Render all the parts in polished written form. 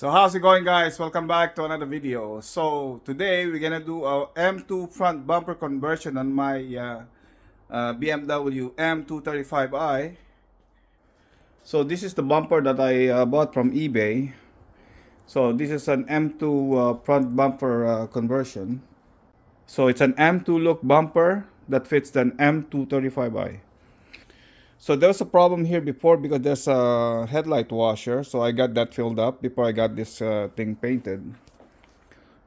So how's it going, guys? Welcome back to another video. So today we're gonna do a M2 front bumper conversion on my BMW M235i. So this is the bumper that I bought from eBay. So this is an M2 front bumper conversion. So it's an M2 look bumper that fits an M235i. So there was a problem here before because there's a headlight washer. So I got that filled up before I got this thing painted.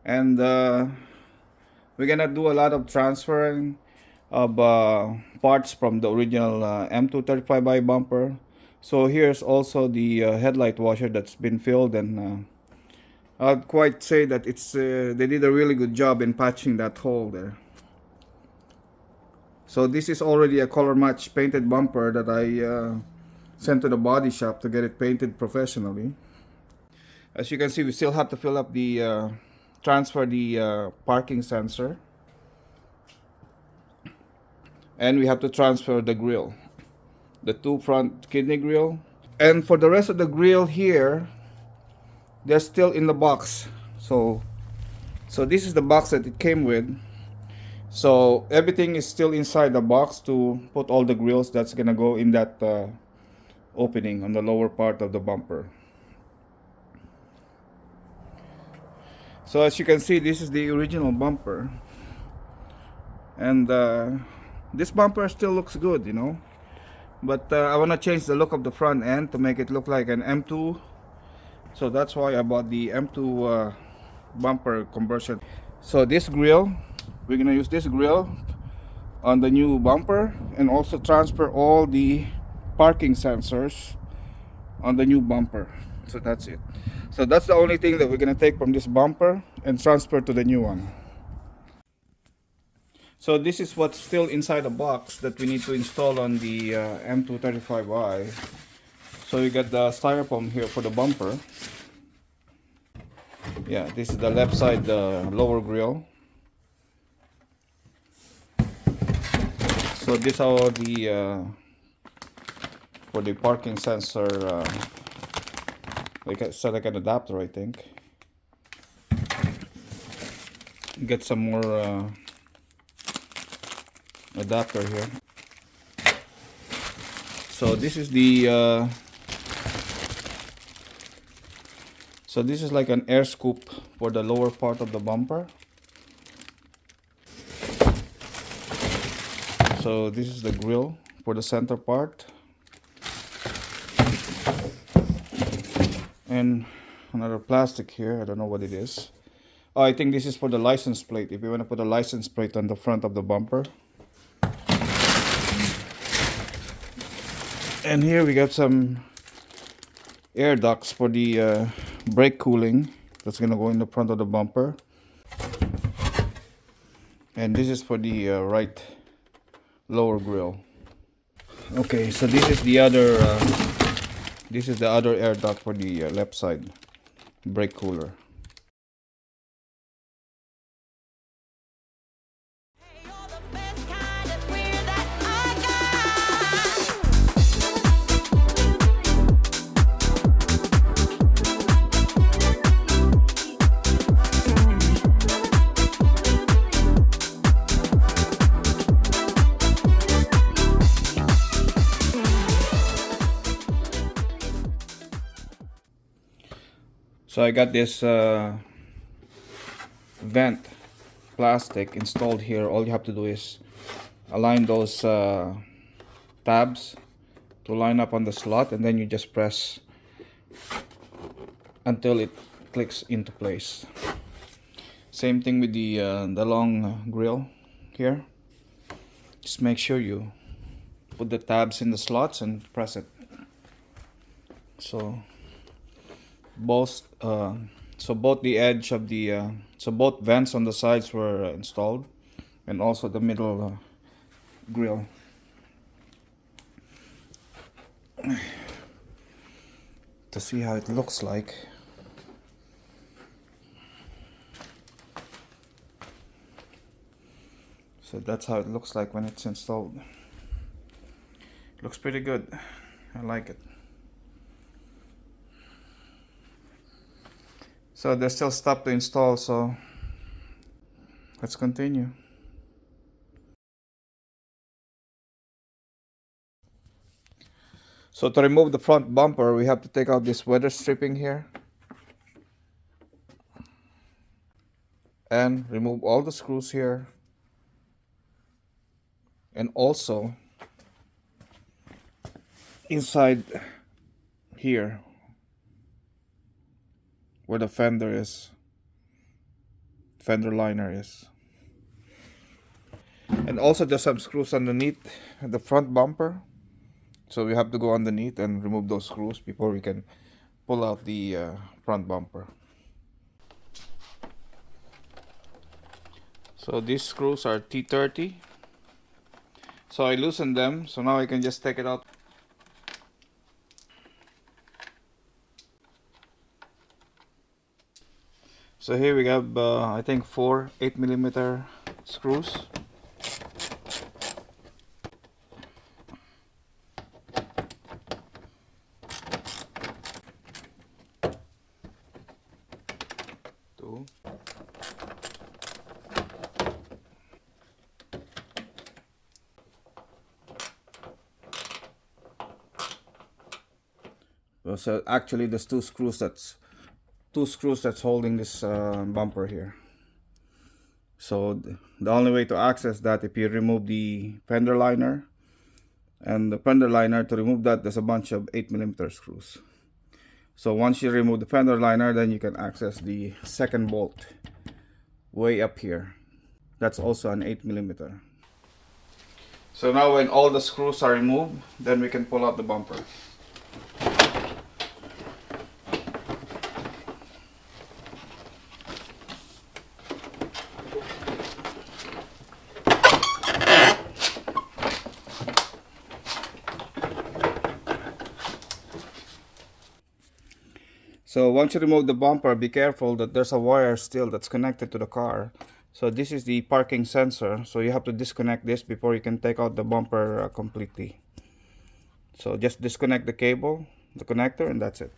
And we're gonna do a lot of transferring of parts from the original M235i bumper. So here's also the headlight washer that's been filled, and I'd quite say that it's they did a really good job in patching that hole there. So this is already a color match painted bumper that I sent to the body shop to get it painted professionally. As you can see, we still have to fill up the transfer the parking sensor, and we have to transfer the grill, the two front kidney grill. And for the rest of the grill here, they're still in the box. So this is the box that it came with. So everything is still inside the box to put all the grills that's gonna go in that opening on the lower part of the bumper. So as you can see, this is the original bumper, and this bumper still looks good, you know. But I want to change the look of the front end to make it look like an M2. So that's why I bought the M2 bumper conversion. So this grill, we're gonna use this grill on the new bumper, and also transfer all the parking sensors on the new bumper. So that's it. So that's the only thing that we're gonna take from this bumper and transfer to the new one. So this is what's still inside the box that we need to install on the M235i. So you got the styrofoam here for the bumper. Yeah, this is the left side, the lower grill. So these are the for the parking sensor, like like an adapter, I think. Get some more adapter here. So this is the so this is like an air scoop for the lower part of the bumper. So this is the grill for the center part, and another plastic here. I don't know what it is. Oh, I think this is for the license plate, if you want to put a license plate on the front of the bumper. And here we got some air ducts for the brake cooling that's gonna go in the front of the bumper. And this is for the right lower grill. Okay, so this is the other air duct for the left side brake cooler. So I got this vent plastic installed here. All you have to do is align those tabs to line up on the slot, and then you just press until it clicks into place. Same thing with the long grill here. Just make sure you put the tabs in the slots and press it. So both the edge of the so both vents on the sides were installed, and also the middle grill. To see how it looks like. So that's how it looks like when it's installed. Looks pretty good. I like it. So there's still stuff to install, so let's continue. So to remove the front bumper, we have to take out this weather stripping here and remove all the screws here, and also inside here where the fender liner is. And also there's some screws underneath the front bumper, so we have to go underneath and remove those screws before we can pull out the front bumper. So these screws are T30, so I loosened them, so now I can just take it out. So here we have I think 4 8mm screws. Two. So actually there's two screws that's holding this bumper here. So the only way to access that, if you remove the fender liner, and the fender liner, to remove that there's a bunch of 8mm screws. So once you remove the fender liner, then you can access the second bolt way up here. That's also an 8mm. So now when all the screws are removed, then we can pull out the bumper. So once you remove the bumper, be careful that there's a wire still that's connected to the car. So this is the parking sensor, so you have to disconnect this before you can take out the bumper completely. So just disconnect the cable, the connector, and that's it.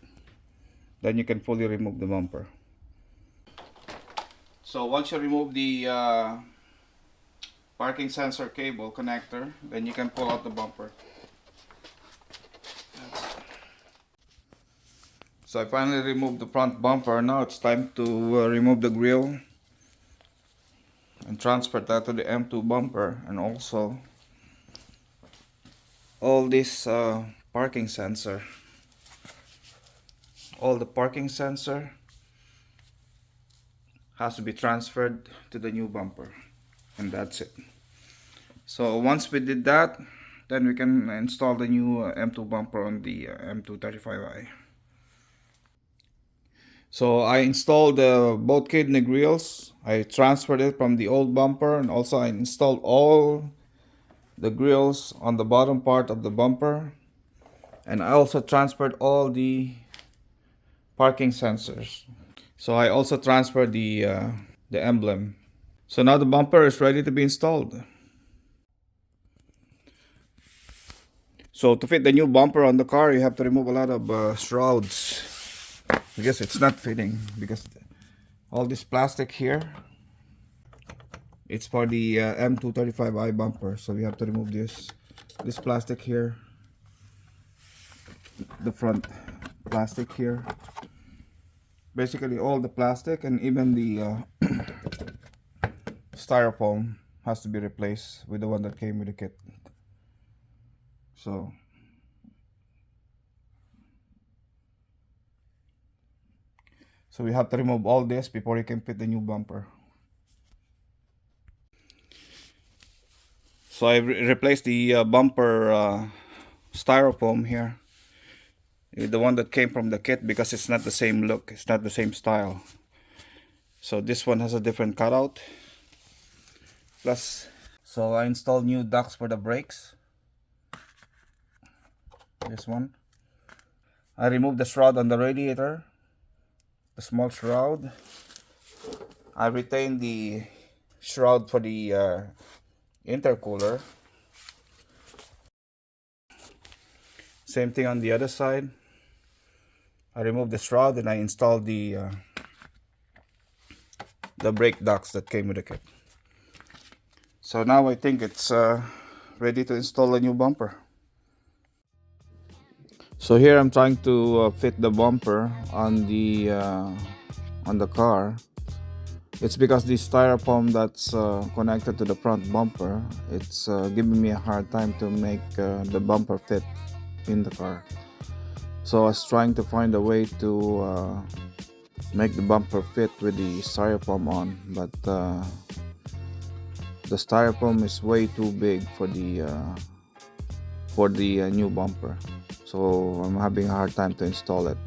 Then you can fully remove the bumper. So once you remove the parking sensor cable connector, then you can pull out the bumper. So I finally removed the front bumper. Now it's time to remove the grille and transfer that to the M2 bumper, and also all this parking sensor. All the parking sensor has to be transferred to the new bumper, and that's it. So once we did that, then we can install the new M2 bumper on the M235i. So I installed both kidney grills. I transferred it from the old bumper, and also I installed all the grills on the bottom part of the bumper, and I also transferred all the parking sensors. So I also transferred the emblem. So now the bumper is ready to be installed. So to fit the new bumper on the car, you have to remove a lot of shrouds. I guess it's not fitting because all this plastic here, it's for the M235i bumper. So we have to remove this plastic here, the front plastic here, basically all the plastic, and even the styrofoam has to be replaced with the one that came with the kit. So we have to remove all this before you can fit the new bumper. So I replaced the bumper styrofoam here, the one that came from the kit, because it's not the same look, it's not the same style. So this one has a different cutout. Plus, so I installed new ducts for the brakes. This one. I removed the shroud on the radiator, the small shroud. I retained the shroud for the intercooler. Same thing on the other side. I removed the shroud and I installed the the brake ducts that came with the kit. So now I think it's ready to install a new bumper. So here I'm trying to fit the bumper on the car. It's because the styrofoam that's connected to the front bumper, it's giving me a hard time to make the bumper fit in the car. So I was trying to find a way to make the bumper fit with the styrofoam on, but the styrofoam is way too big for the new bumper. So I'm having a hard time to install it.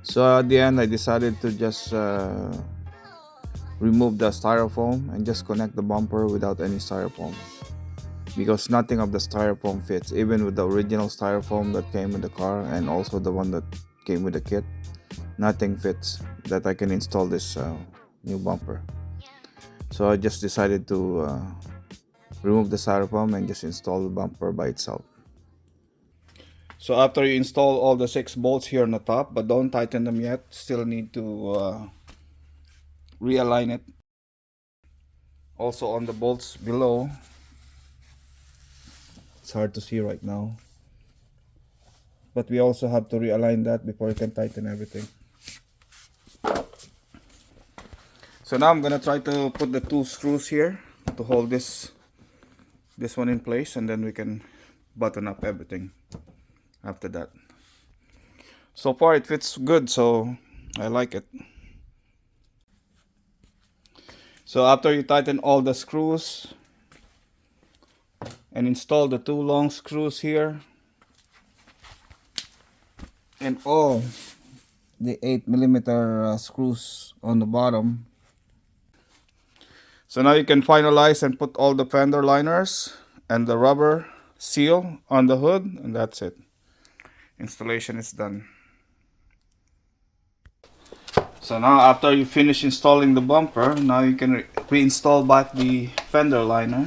So at the end I decided to just remove the styrofoam and just connect the bumper without any styrofoam, because nothing of the styrofoam fits, even with the original styrofoam that came in the car and also the one that came with the kit. Nothing fits that I can install this new bumper. So I just decided to remove the styrofoam and just install the bumper by itself. So after you install all the 6 bolts here on the top, but don't tighten them yet, still need to realign it. Also on the bolts below, it's hard to see right now, but we also have to realign that before we can tighten everything. So now I'm gonna try to put the 2 screws here to hold this one in place, and then we can button up everything after that. So far it fits good, so I like it. So after you tighten all the screws and install the 2 long screws here and all the 8mm screws on the bottom, so now you can finalize and put all the fender liners and the rubber seal on the hood, and that's it. Installation is done. So now after you finish installing the bumper, now you can reinstall back the fender liner.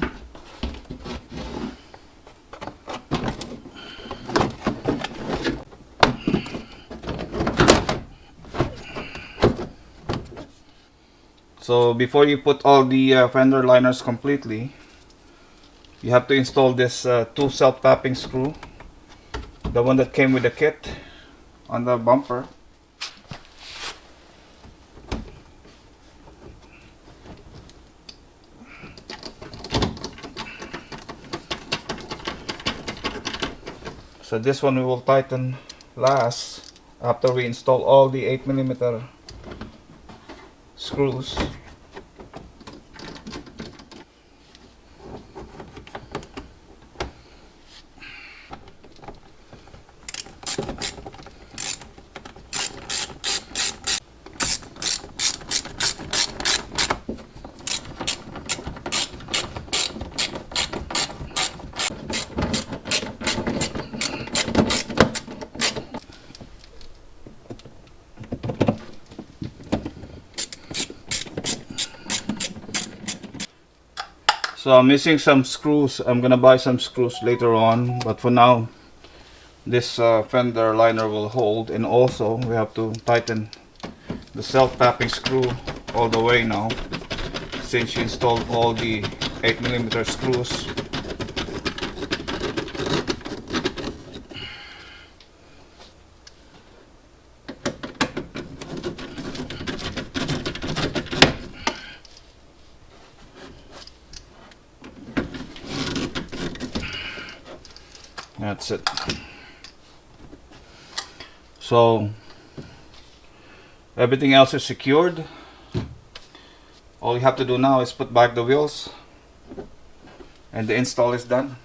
So before you put all the fender liners completely, you have to install this 2 self-tapping screw, the one that came with the kit, on the bumper. So this one we will tighten last after we install all the 8mm screws. So I'm missing some screws. I'm gonna buy some screws later on, but for now this fender liner will hold. And also we have to tighten the self-tapping screw all the way now, since you installed all the 8mm screws. That's it. So everything else is secured. All you have to do now is put back the wheels and the install is done.